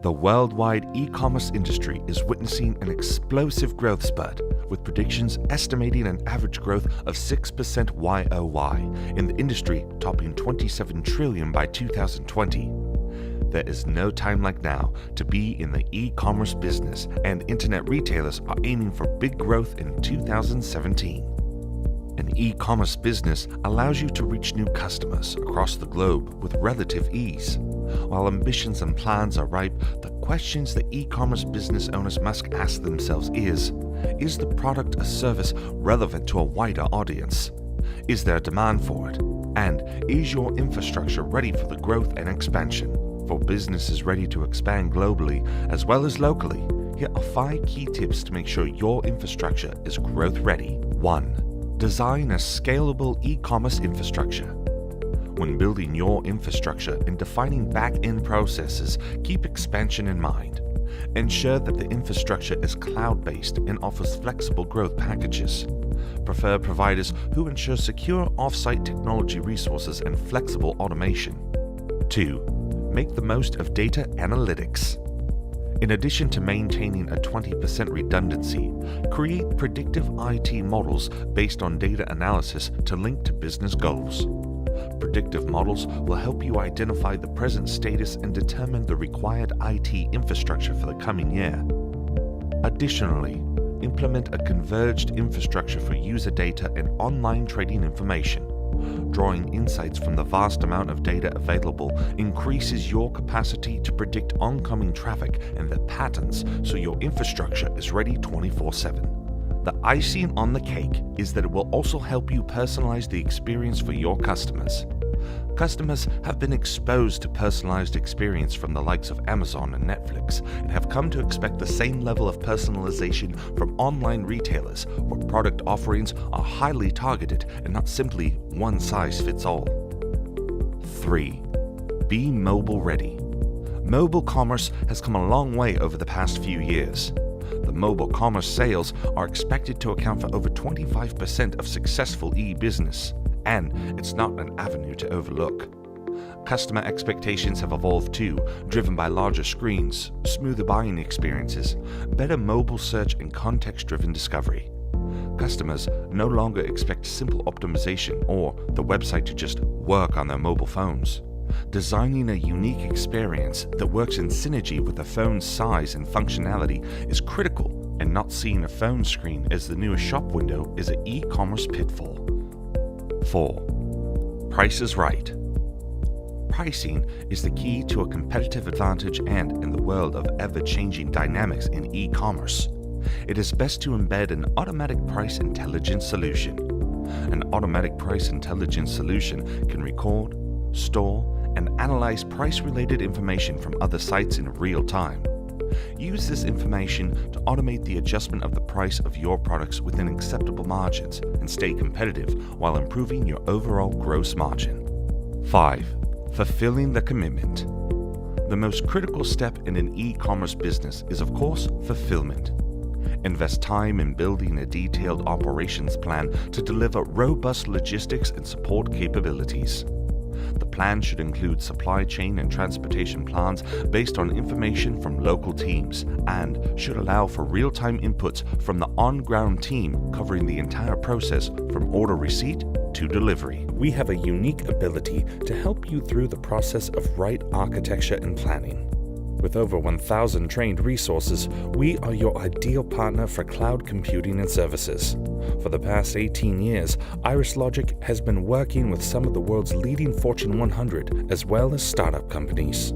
The worldwide e-commerce industry is witnessing an explosive growth spurt, with predictions estimating an average growth of 6% YOY in the industry topping $27 trillion by 2020. There is no time like now to be in the e-commerce business, and internet retailers are aiming for big growth in 2017. An e-commerce business allows you to reach new customers across the globe with relative ease. While ambitions and plans are ripe, the questions that e-commerce business owners must ask themselves is the product or service relevant to a wider audience? Is there a demand for it? And is your infrastructure ready for the growth and expansion? For businesses ready to expand globally as well as locally, here are 5 key tips to make sure your infrastructure is growth ready. 1. Design a scalable e-commerce infrastructure. When building your infrastructure and defining back-end processes, keep expansion in mind. Ensure that the infrastructure is cloud-based and offers flexible growth packages. Prefer providers who ensure secure off-site technology resources and flexible automation. 2. Make the most of data analytics. In addition to maintaining a 20% redundancy, create predictive IT models based on data analysis to link to business goals. Predictive models will help you identify the present status and determine the required IT infrastructure for the coming year. Additionally, implement a converged infrastructure for user data and online trading information. Drawing insights from the vast amount of data available increases your capacity to predict oncoming traffic and their patterns, so your infrastructure is ready 24/7. The icing on the cake is that it will also help you personalize the experience for your customers. Customers have been exposed to personalized experience from the likes of Amazon and Netflix and have come to expect the same level of personalization from online retailers, where product offerings are highly targeted and not simply one size fits all. 3. Be mobile ready. Mobile commerce has come a long way over the past few years. The mobile commerce sales are expected to account for over 25% of successful e-business, and it's not an avenue to overlook. Customer expectations have evolved too, driven by larger screens, smoother buying experiences, better mobile search and context-driven discovery. Customers no longer expect simple optimization or the website to just work on their mobile phones. Designing a unique experience that works in synergy with the phone's size and functionality is critical, and not seeing a phone screen as the newest shop window is an e-commerce pitfall. 4. Price is right. Pricing is the key to a competitive advantage, and in the world of ever-changing dynamics in e-commerce, it is best to embed an automatic price intelligence solution. An automatic price intelligence solution can record, store, and analyze price-related information from other sites in real time. Use this information to automate the adjustment of the price of your products within acceptable margins and stay competitive while improving your overall gross margin. 5. Fulfilling the commitment. The most critical step in an e-commerce business is, of course, fulfillment. Invest time in building a detailed operations plan to deliver robust logistics and support capabilities. The plan should include supply chain and transportation plans based on information from local teams, and should allow for real-time inputs from the on-ground team covering the entire process from order receipt to delivery. We have a unique ability to help you through the process of right architecture and planning. With over 1,000 trained resources, we are your ideal partner for cloud computing and services. For the past 18 years, IrisLogic has been working with some of the world's leading Fortune 100 as well as startup companies.